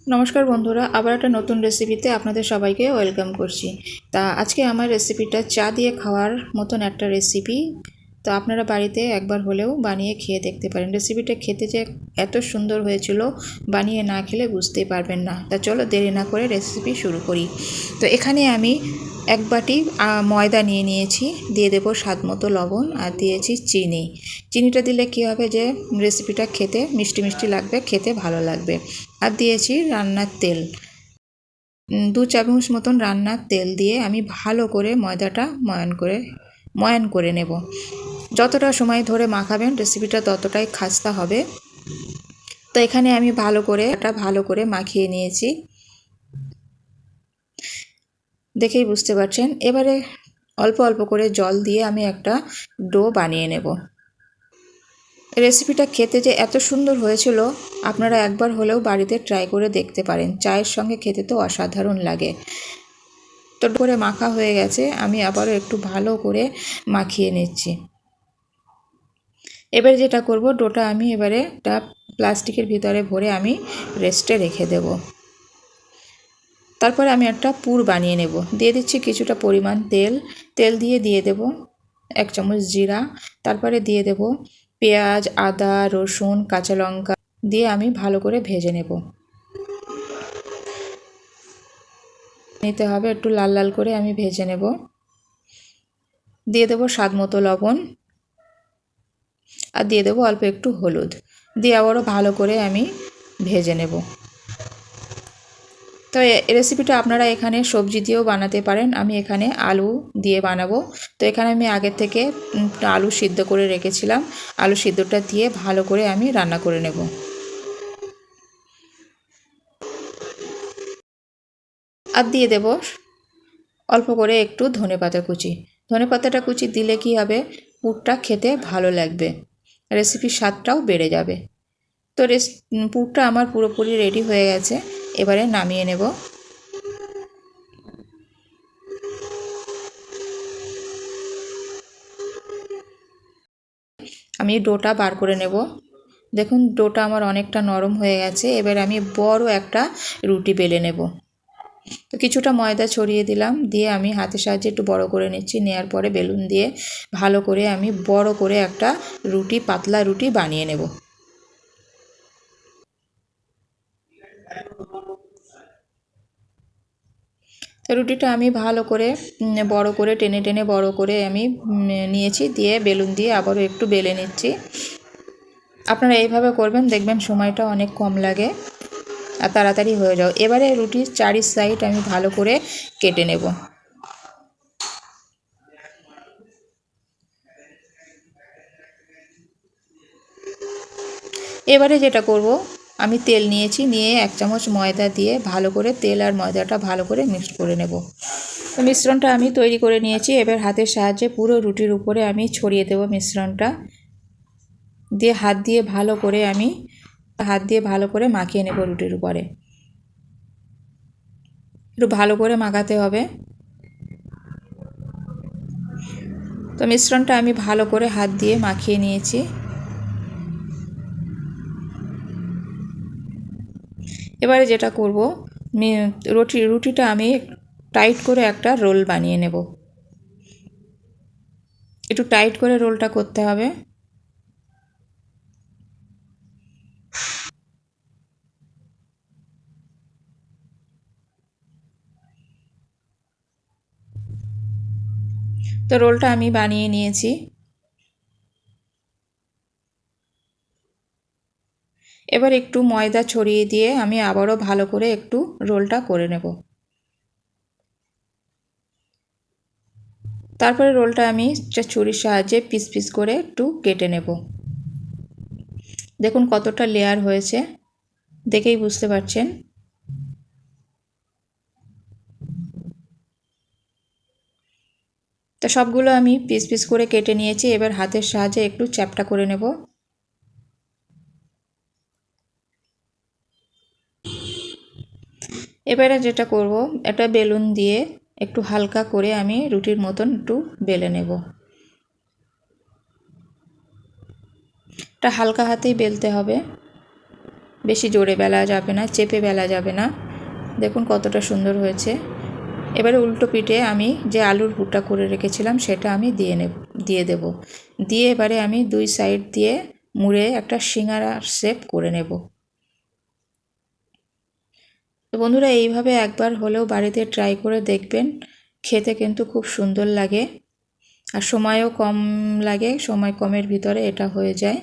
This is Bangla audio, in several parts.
নমস্কার বন্ধুরা, আবার একটা নতুন রেসিপিতে আপনাদের সবাইকে ওয়েলকাম করছি। তা আজকে আমার রেসিপিটা চা দিয়ে খাওয়ার মতন একটা রেসিপি। তো আপনারা বাড়িতে একবার হলেও বানিয়ে খেয়ে দেখতে পারেন। রেসিপিটা খেতে যে এত সুন্দর হয়েছিল, বানিয়ে না খেলে বুঝতেই পারবেন না। তা চলো দেরি না করে রেসিপি শুরু করি। তো এখানে আমি এক বাটি ময়দা নিয়ে নিয়েছি, দিয়ে দেবো স্বাদ মতো লবণ, আর দিয়েছি চিনি। চিনিটা দিলে কী হবে যে রেসিপিটা খেতে মিষ্টি মিষ্টি লাগবে, খেতে ভালো লাগবে। আর দিয়েছি রান্নার তেল, 2 চামচ মতন রান্নার তেল দিয়ে আমি ভালো করে ময়দাটা ময়ান করে নেব। যতটা সময় ধরে মাখাবেন রেসিপিটা ততটাই খাস্তা হবে। তো এখানে আমি ভালো করে মাখিয়ে নিয়েছি, দেখেই বুঝতে পারছেন। এবারে অল্প অল্প করে জল দিয়ে আমি একটা ডো বানিয়ে নেব। রেসিপিটা খেতে যে এত সুন্দর হয়েছিল, আপনারা একবার হলেও বাড়িতে ট্রাই করে দেখতে পারেন। চায়ের সঙ্গে খেতে তো অসাধারণ লাগে। তো করে মাখা হয়ে গেছে, আমি আবারও একটু ভালো করে মাখিয়ে নিচ্ছি। এবারে যেটা করব, ডোটা আমি এবারে একটা প্লাস্টিকের ভিতরে ভরে আমি রেস্টে রেখে দেব। তারপরে আমি একটা পুর বানিয়ে নেব। দিয়ে দিচ্ছি কিছুটা পরিমাণ তেল দিয়ে দেব 1 চামচ জিরা, তারপরে দিয়ে দেব পেঁয়াজ, আদা, রসুন, কাঁচা লঙ্কা দিয়ে আমি ভালো করে ভেজে নেব। নিতে হবে, একটু লাল লাল করে আমি ভেজে নেব। দিয়ে দেব স্বাদ মতো লবণ, আর দিয়ে দেবো অল্প একটু হলুদ, দিয়ে আবারও ভালো করে আমি ভেজে নেব। তো রেসিপিটা আপনারা এখানে সবজি দিয়েও বানাতে পারেন, আমি এখানে আলু দিয়ে বানাবো। তো এখানে আমি আগের থেকে আলু সিদ্ধ করে রেখেছিলাম, আলু সিদ্ধটা দিয়ে ভালো করে আমি রান্না করে নেব। আর দিয়ে দেব অল্প করে একটু ধনেপাতা কুচি। ধনেপাতাটা কুচি দিলে কি হবে, পুরটা খেতে ভালো লাগবে, রেসিপির স্বাদটাও বেড়ে যাবে। তো পুরটা আমার পুরোপুরি রেডি হয়ে গেছে, এবারে নামিয়ে নেব। আমি ডোটা বার করে নেব। দেখুন ডোটা আমার অনেকটা নরম হয়ে গেছে। এবার আমি বড় একটা রুটি বেলে নেব। তো কিছুটা ময়দা ছড়িয়ে দিলাম, দিয়ে আমি হাতের সাহায্যে একটু বড় করে নিচ্ছি। নেওয়ার পরে বেলুন দিয়ে ভালো করে আমি বড় করে একটা পাতলা রুটি বানিয়ে নেব। তো রুটিটা আমি ভালো করে বড় করে টেনে টেনে বড় করে আমি নিয়েছি, দিয়ে বেলুন দিয়ে আবারও একটু বেলে নিচ্ছি। আপনারা এইভাবে করবেন, দেখবেন সময়টা অনেক কম লাগে আর তাড়াতাড়ি হয়ে যাও। এবারে রুটির 4 সাইড আমি ভালো করে কেটে নেব। এবারে যেটা করব, আমি তেল নিয়েছি, নিয়ে 1 চামচ ময়দা দিয়ে ভালো করে তেল আর ময়দাটা ভালো করে মিক্সড করে নেব। তো মিশ্রণটা আমি তৈরি করে নিয়েছি। এবার হাতের সাহায্যে পুরো রুটির উপরে আমি ছড়িয়ে দেব মিশ্রণটা, দিয়ে হাত দিয়ে ভালো করে মাখিয়ে নেব রুটির উপরে। একটু ভালো করে মাখাতে হবে। তো মিশ্রণটা আমি ভালো করে হাত দিয়ে মাখিয়ে নিয়েছি। এবারে যেটা করব, রুটিটা আমি টাইট করে একটা রোল বানিয়ে নেব। একটু টাইট করে রোলটা করতে হবে। তো রোলটা আমি বানিয়ে নিয়েছি। এবার একটু ময়দা ছড়িয়ে দিয়ে আমি আবারও ভালো করে একটু রোলটা করে নেব। তারপরে রোলটা আমি ছুরির সাহায্যে পিস পিস করে একটু কেটে নেব। দেখুন কতটা লেয়ার হয়েছে, দেখেই বুঝতে পারছেন। তো সবগুলো আমি পিস পিস করে কেটে নিয়েছি। এবার হাতের সাহায্যে একটু চ্যাপ্টা করে নেব। এবারে যেটা করব, একটা বেলুন দিয়ে একটু হালকা করে আমি রুটির মতন একটু বেলে নেব। এটা হালকা হাতেই বেলতে হবে। বেশি জোরে বেলা যাবে না, চেপে বেলা যাবে না। দেখুন কতটা সুন্দর হয়েছে। এবারে উল্টো পিঠে আমি যে আলুর পুরটা করে রেখেছিলাম সেটা আমি দিয়ে দেব। দিয়ে এবারে আমি দুই সাইড দিয়ে মুড়ে একটা সিঙ্গারা শেপ করে নেব। তো বন্ধুরা, এইভাবে একবার হলেও বাড়িতে ট্রাই করে দেখবেন, খেতে কিন্তু খুব সুন্দর লাগে আর সময়ও কম লাগে, সময় কমের ভিতরে এটা হয়ে যায়।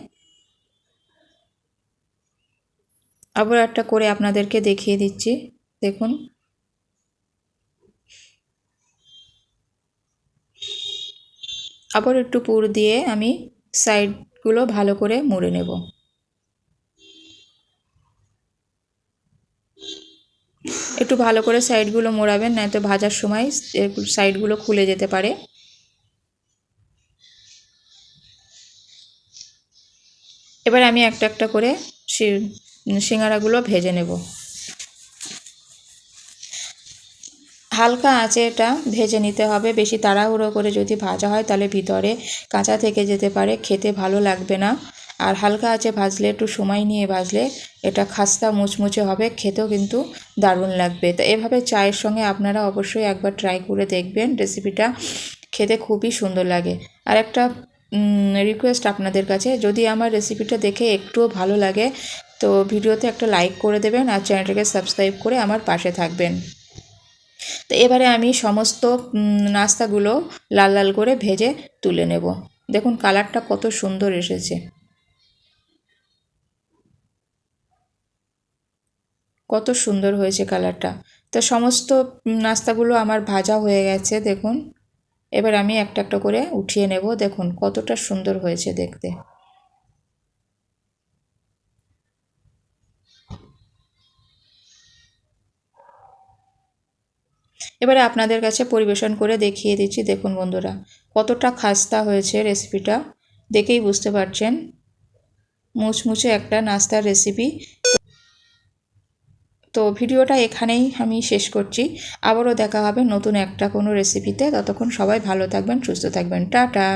আবার একটা করে আপনাদেরকে দেখিয়ে দিচ্ছি, দেখুন। আবার একটু পুর দিয়ে আমি সাইডগুলো ভালো করে মুড়ে নেব। একটু ভালো করে সাইডগুলো মোড়াবেন, নয়তো ভাজার সময় সাইডগুলো খুলে যেতে পারে। এবার আমি একটা একটা করে সিঙ্গারাগুলো ভেজে নেব। হালকা আঁচে এটা ভেজে নিতে হবে। বেশি তাড়াহুড়ো করে যদি ভাজা হয় তাহলে ভিতরে কাঁচা থেকে যেতে পারে, খেতে ভালো লাগবে না। আর হালকা আঁচে ভাজলে, একটু সময় নিয়ে ভাজলে এটা খাস্তা মুচমুচে হবে, খেতেও কিন্তু দারুণ লাগবে। তো এভাবে চায়ের সঙ্গে আপনারা অবশ্যই একবার ট্রাই করে দেখবেন, রেসিপিটা খেতে খুবই সুন্দর লাগে। আর একটা রিকোয়েস্ট আপনাদের কাছে, যদি আমার রেসিপিটা দেখে একটুও ভালো লাগে তো ভিডিওতে একটা লাইক করে দেবেন আর চ্যানেলটাকে সাবস্ক্রাইব করে আমার পাশে থাকবেন। তো এবারে আমি সমস্ত নাস্তাগুলো লাল লাল করে ভেজে তুলে নেব। দেখুন কালারটা কত সুন্দর এসেছে, কত সুন্দর হয়েছে কালারটা। তো সমস্ত নাস্তাগুলো আমার ভাজা হয়ে গেছে দেখুন। এবার আমি একটা একটা করে উঠিয়ে নেব। দেখুন কতটা সুন্দর হয়েছে দেখতে। এবারে আপনাদের কাছে পরিবেশন করে দেখিয়ে দিচ্ছি। দেখুন বন্ধুরা কতটা খাস্তা হয়েছে, রেসিপিটা দেখেই বুঝতে পারছেন। মুচমুচে একটা নাস্তার রেসিপি। তো ভিডিওটা এখানেই আমি শেষ করছি। আবারও দেখা হবে নতুন একটা কোনো রেসিপিতে। ততক্ষণ সবাই ভালো থাকবেন, সুস্থ থাকবেন। টাটা।